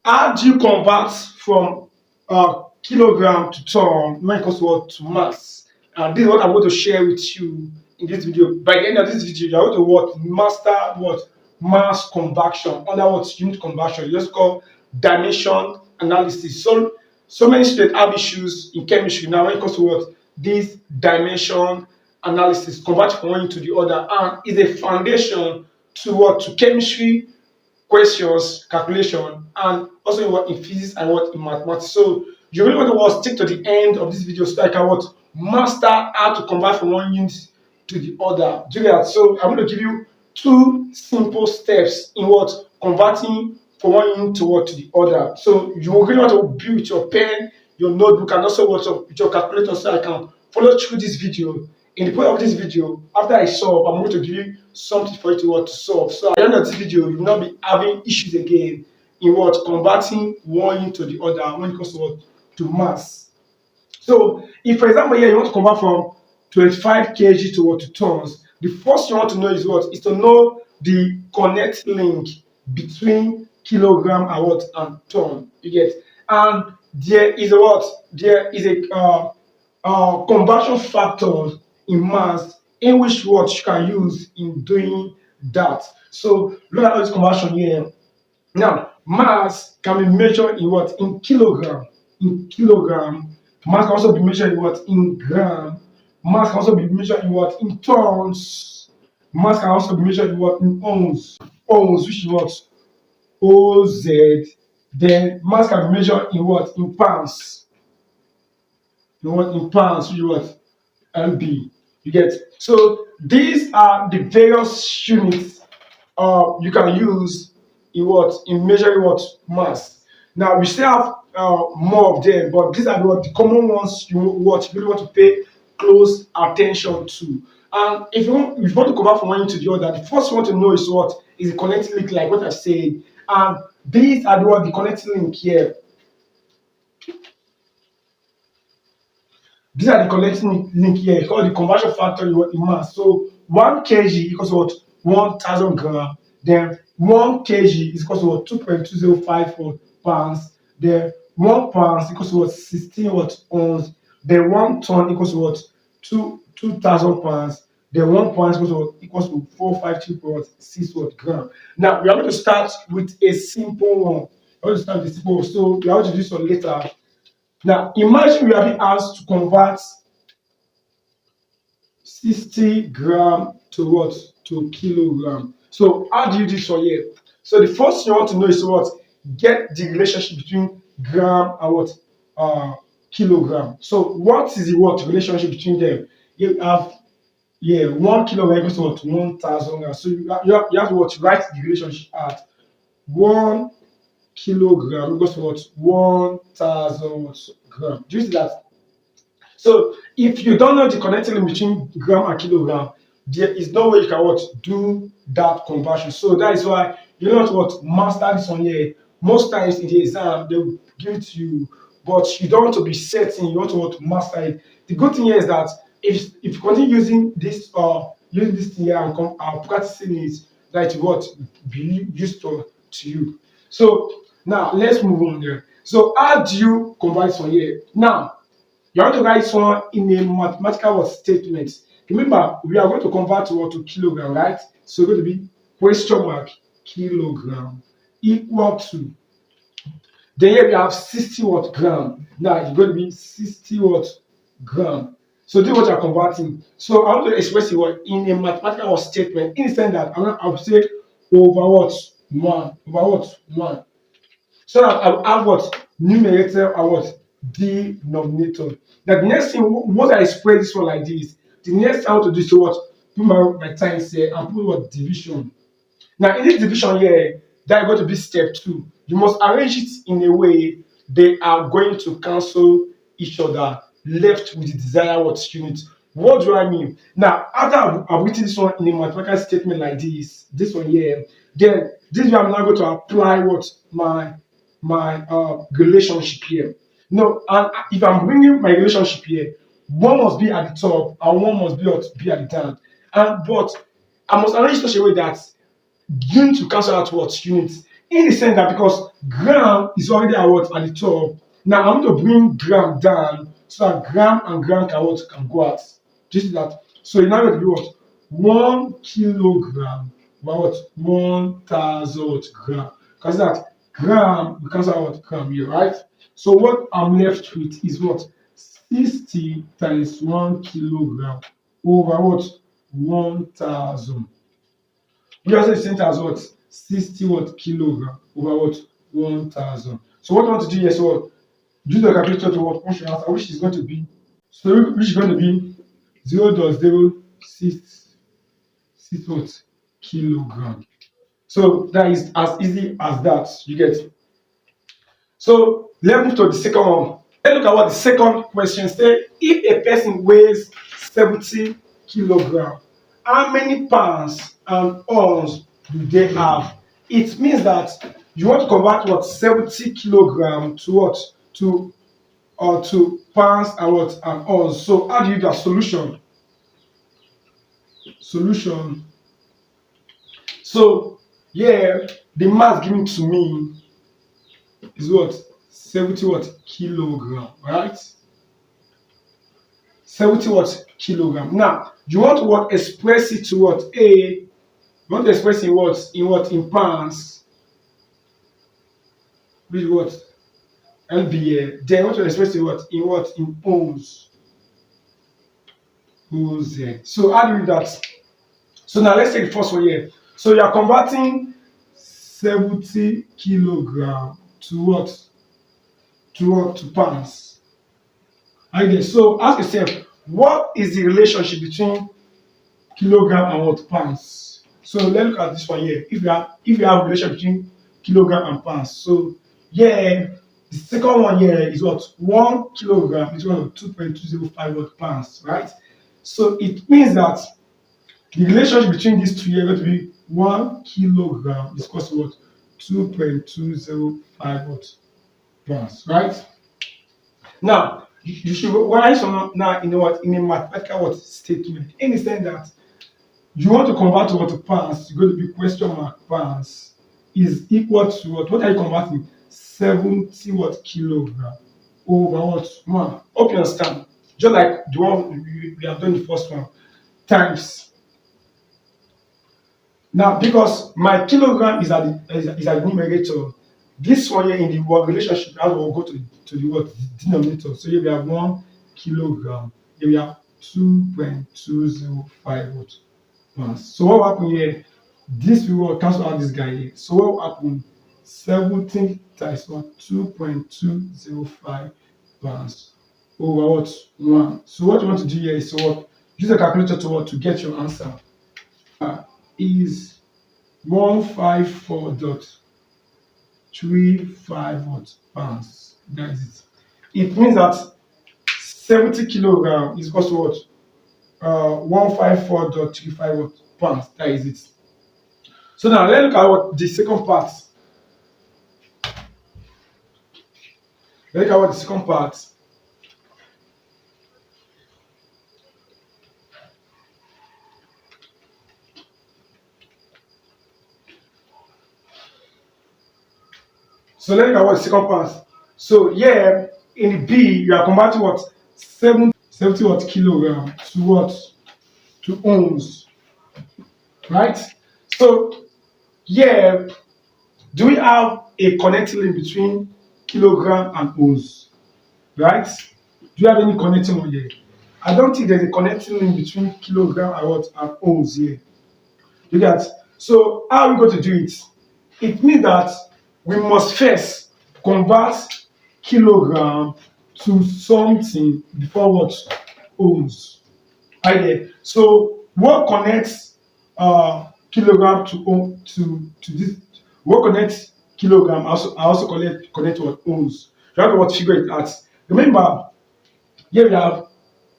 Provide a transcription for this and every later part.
How do you convert from kilogram to ton when it comes to what to mass? And this is what I'm going to share with you in this video. By the end of this video, you're going to what master what mass conversion under what unit conversion. You just call dimension analysis. So many students have issues in chemistry now when it comes to what this dimension analysis, convert from one unit to the other, and is a foundation to what to chemistry questions, calculation, and also in what in physics and what in mathematics. So you really want to what, stick to the end of this video so that I can what master how to convert from one unit to the other. Do you get that? So I'm going to give you two simple steps in what converting from one unit to what to the other. So you really want to be with your pen, your notebook, and also what with your calculator so I can follow through this video. In the point of this video, after I solve, I'm going to give you something for you to what to solve. So at the end of this video, you will not be having issues again in what converting one into the other when it comes to what to mass. So if for example here you want to convert from 25 kg to what to tons, the first you want to know is what is to know the connect link between kilogram and what and ton. You get, and there is a what there is a conversion factor in mass in which what you can use in doing that. So look at this conversion here. Now, mass can be measured in what in kilogram. In kilogram, mass can also be measured in what in gram. Mass can also be measured in what in tons. Mass can also be measured in what in ohms. Ohms, which is what OZ. Then mass can be measured in what in pounds. In pounds, which is what MB. You get, so these are the various units you can use in what in measuring what mass. Now we still have more of them, but these are the common ones you really want to pay close attention to. And if you want to convert from one to the other, the first one to know is what is the connecting link, like what I said. And these are the connecting link here. These are the connecting link here called the conversion factor in mass. So 1 kg equals what 1,000 gram. Then 1 kg is equal to what 2.205 pounds. Then 1 pound equals to what 16 what ounce. Then 1 ton equals to what 2,000 pounds. Then 1 pound equals to 452.6 what gram. Now we are going to start with a simple one. We are going to start with a simple one. So we are going to do this one later. Now, imagine we are being asked to convert 60 gram to what? To kilogram. So, how do you do this one here? So, the first thing you want to know is what? Get the relationship between gram and what? Kilogram. So, what is the what relationship between them? You have 1 kilogram equals to what? 1,000 grams. So, you have to what? Write the relationship at 1 kilogram equals to what 1,000 gram. Do you see that? So if you don't know the connecting link between gram and kilogram, there is no way you can what do that conversion. So that is why you don't what master this one here. Most times in the exam they will give it to you, but you don't want to be certain. You want to what master it. The good thing here is that if you continue using this thing here and practicing it, that what be useful to you. So now let's move on there. So how do you convert this one here? Now you want to write this one in a mathematical statement. Remember, we are going to convert to what to kilogram, right? So it's going to be question mark kilogram equal to. Then here we have 60 what gram. Now it's going to be 60 what gram. So this is what you're converting. So I want to express it what in a mathematical statement in the sense that I will say over what 1 over what 1. So that I will have what numerator and what denominator. Now the next thing, once I express this one like this, the next thing I want to do is what put my times here and put what division. Now in this division here, that is going to be step 2. You must arrange it in a way they are going to cancel each other, left with the desired what unit. What do I mean? Now, after I've written this one in a mathematical statement like this one here, then this way I'm now going to apply what my relationship here. No, and if I'm bringing my relationship here, one must be at the top and one must be at the down. And but I must arrange such a way that unit to cancel out what units. In the sense that because gram is already at what at the top, now I'm going to bring gram down so that gram and gram can what can go out. Do you see that? So you're now going to be what 1 kilogram by what 1,000 what gram. Because that gram we cancel out what gram here, right? So what I'm left with is what 60 times 1 kilogram over what 1,000. We also same as what 60 what kilogram over what 1,000. So what I want to do here is what use the calculator to what function answer, which is going to be which is going to be 0.06 what kilogram. So that is as easy as that. You get. So let's move to the second one. Let's look at what the second question says. If a person weighs 70 kilogram, how many pounds and ounce do they have? It means that you want to convert what 70 kilogram to what to pounds and what and ounce. So how do you do a solution? Solution. So yeah, the mass given to me is what 70 what kilogram, right? 70 what kilogram. Now you want to what express it to what you want to express in what in pounds, which what LBA. Then you want to express it what in ounce. Ounce. So how do you do that? So now let's take the first one here. So you are converting 70 kilogram to what to pounds. Okay, so ask yourself, what is the relationship between kilogram and what pounds? So let's look at this one here. If you have relation between kilogram and pounds, so yeah, the second one here is what 1 kilogram is equal to 2.205 what pounds, right? So it means that the relationship between these two here is going to be 1 kilogram is equal to what 2.205 what pounds, right? Now you should realize now in a mathematical what statement in the sense that you want to convert to what to pounds, you're going to be question mark pounds is equal to what are you converting 70 what kilogram over what one. Hope you understand. Just like the one we have done the first one times. Now because my kilogram is at the numerator, this one here in the word relationship I will go to the word denominator. So here we have 1 kilogram, here we have 2.205 what pounds. So what will happen here? This will cancel out this guy here. So what will happen? 70 times what 2.205 pounds over what 1. So what you want to do here is to what use a calculator to what to get your answer. Is 154.35 what pounds. That is it. It means that 70 kilogram is equal to what 154.35 what pounds. That is it. So now let's look at what the second part. Let's look at what the second part. So let's look at what the second part. So yeah, in the B, you are converting what 70 what kilogram to what to ounce, right? So yeah, do we have a connecting link between kilogram and ounce, right? Do you have any connecting one here? I don't think there's a connecting link between kilogram and what and ounce here. You get? So how are we going to do it? It means that we must first convert kilogram to something before what ounce. Right. So what connects kilogram to this? What connects kilogram? I also connect what ounce. You have to what figure it out. Remember, here we have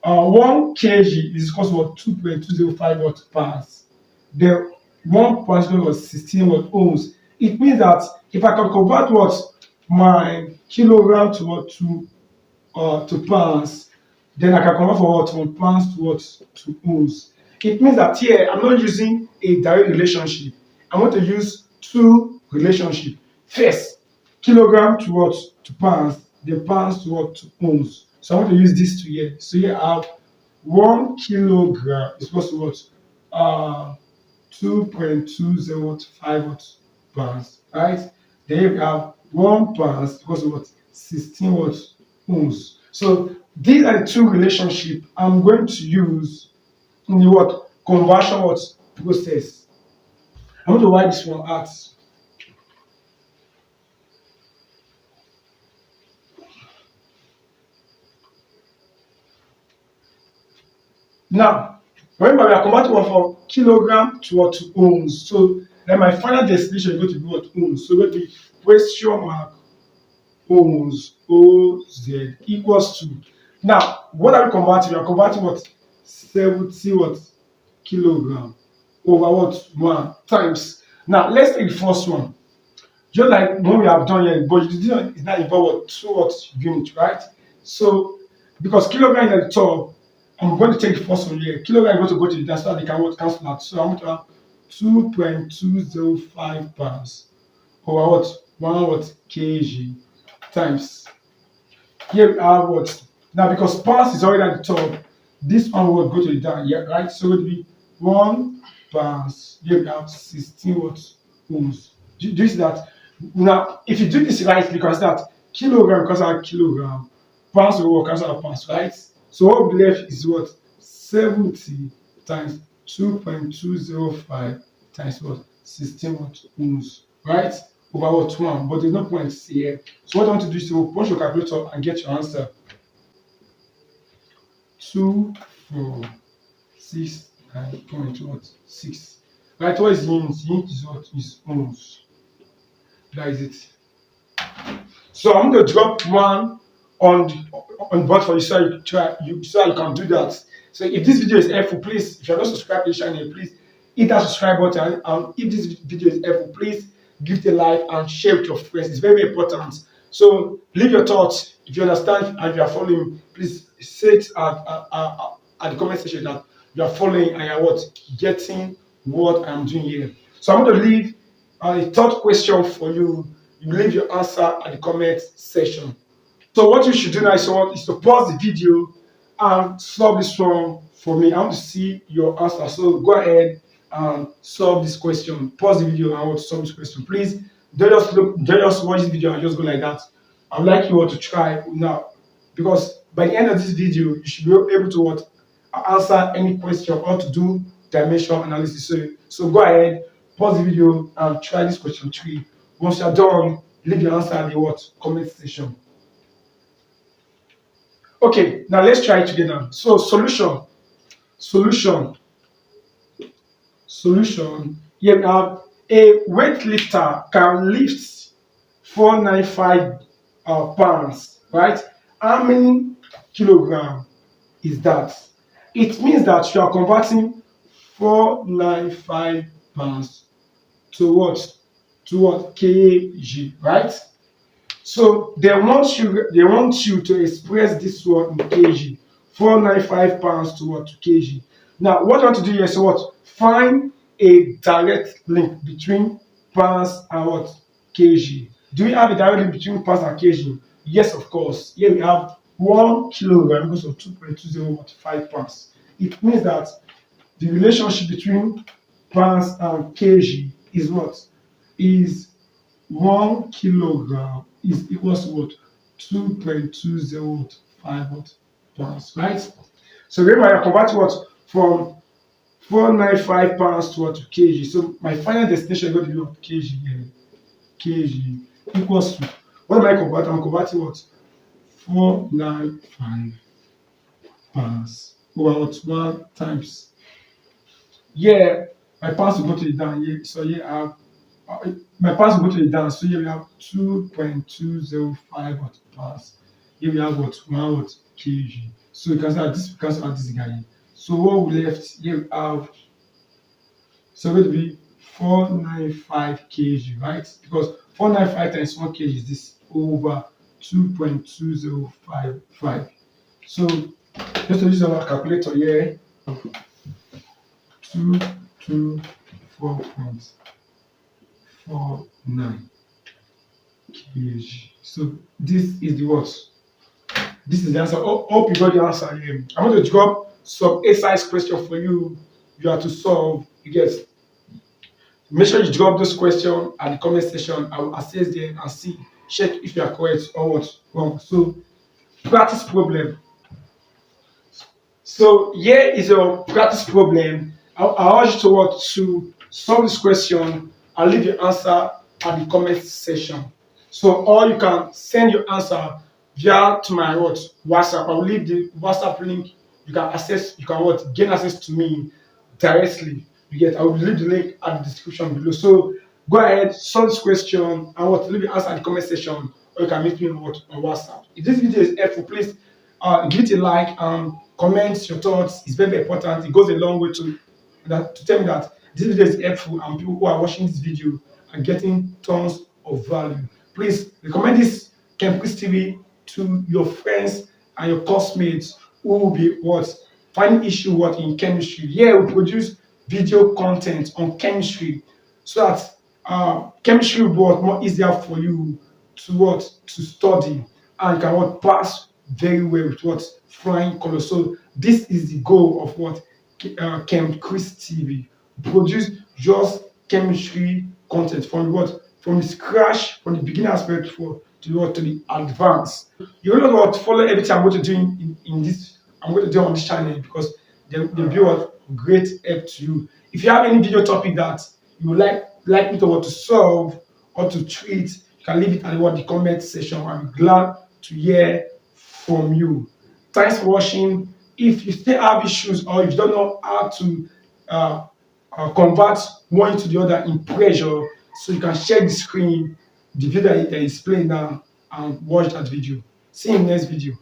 1 kg is equal to what 2.205 what pounds. The 1 was 16 what ounce. It means that if I can convert what my kilogram to what to pounds, then I can convert for what from pounds to what to ounce. It means that here I'm not using a direct relationship. I want to use two relationship. First, kilogram to what? To pounds, then pounds to what? To ohms. So I want to use this to here. So here I have 1 kilogram is equals to what? 2.205 pounds, right? Then you have 1 pounds equals to what? 16 what? Ohms. So these are the two relationships I'm going to use in the what? Conversion what? Process. I'm going to write this one out. Now, remember we are converting one from kilogram to what? To ohms. So then my final destination is going to be what? Ohms. So let me question mark ohms, oz equals to. Now, what are we converting? We are converting what? 70 what? Kilogram over what? 1 times. Now let's take the first one. Just like when we have done here, but it's not involve what? 2 what? Units, right? So because kilogram is at the top, I'm going to take the first one here. Kilogram is going to go to the down so that they can what? Cancel out. So I'm going to have 2.205 pounds over what? 1 what? Kg times. Here we have what? Now because pounds is already at the top, this one will go to the down, yeah, right? So it will be 1 pounds. Here we have 16 what? Ohms. Do you see that? Now, if you do this right, because that kilogram because our kilogram, pounds will work as our pounds, right? So what we left is what? 70 times 2.205 times what? 16 what? Ohms, right? Over what? 1, but there's no point here. So what I want to do is to punch your calculator and get your answer. 2,469.6. Right? What is units? Unit is what? Is ohms. That is it. So I'm going to drop one on board for you so you try so you can do that. So if this video is helpful, please, if you're not subscribed to the channel, please hit that subscribe button. And if this video is helpful, please give it a like and share with your friends. It's very, very important. So leave your thoughts. If you understand and you are following, please say it at the comment section that you are following and you are what? Getting what I'm doing here. So I'm going to leave a third question for you. You leave your answer at the comment section. So what you should do now is to pause the video and solve this one for me. I want to see your answer. So go ahead and solve this question. Pause the video and I want to solve this question. Please don't just watch this video and just go like that. I'd like you all to try now, because by the end of this video, you should be able to what? Answer any question or to do dimension analysis. So go ahead, pause the video and try this question 3. Once you're done, leave your answer at the what? Comment section. Okay, now let's try it together. So solution. Here we have a weightlifter can lift 495 pounds, right? How many kilogram is that? It means that you are converting 495 pounds to what? To what? Kg, right? So they want you to express this one in kg. 495 pounds to what? To kg. Now what I want to do here is what? Find a direct link between pounds and what? Kg. Do we have a direct link between pounds and kg? Yes, of course. Here we have 1 kilogram equals to 2.205 pounds. It means that the relationship between pounds and kg is what? Is 1 kilogram is equals to what? 2.205 pounds, right? So remember, I convert what? From 495 pounds to what? To kg. So my final destination is going to be what? Kg here. Kg equals to, what am I converting? I'm converting what? 495 pounds over what? 1 times. Yeah, my pounds will go to the down here. So here I have my pounds will go to the down. So here we have 2.205 pounds. Here we have what? 1 kg. So we cancel out this guy here. So what we left here we have, so going to be 495 kg, right? Because 495 times 1 kg is this over 2.2055. So just to use our calculator here, 224.5 49 kg. So this is the what? This is the answer. Hope you got the answer here. I'm going to drop some exercise question for you. You have to solve. You get. Make sure you drop this question at the comment section. I will assess them and see, check if you are correct or what wrong. So practice problem. So here is your practice problem. I urge you to what to solve this question and leave your answer at the comment section. So or you can send your answer via to my what WhatsApp. I will leave the WhatsApp link. You can access. You can what gain access to me directly. You get. I will leave the link at the description below. So go ahead, solve this question and what leave your answer at the comment section, or you can meet me on what on WhatsApp. If this video is helpful, please give it a like and comment your thoughts. It's very, very important. It goes a long way to tell me that this video is helpful and people who are watching this video are getting tons of value. Please recommend this Chemistry TV to your friends and your classmates who will be what finding issue what in chemistry. Yeah, we produce video content on chemistry so that chemistry will be what more easier for you to what to study and can what pass very well with what flying colors. So this is the goal of what Chris TV produce just chemistry content from what from the scratch from the beginning aspect for to what to the advanced. You know what follow everything I'm going to do in this I'm going to do on this channel because they'll be what great help to you. If you have any video topic that you would like me to what to solve or to treat, you can leave it at what the comment section. I'm glad to hear from you. Thanks for watching. If you still have issues or if you don't know how to convert one into the other in pressure, so you can share the screen, the video that is playing now, and watch that video. See you in the next video.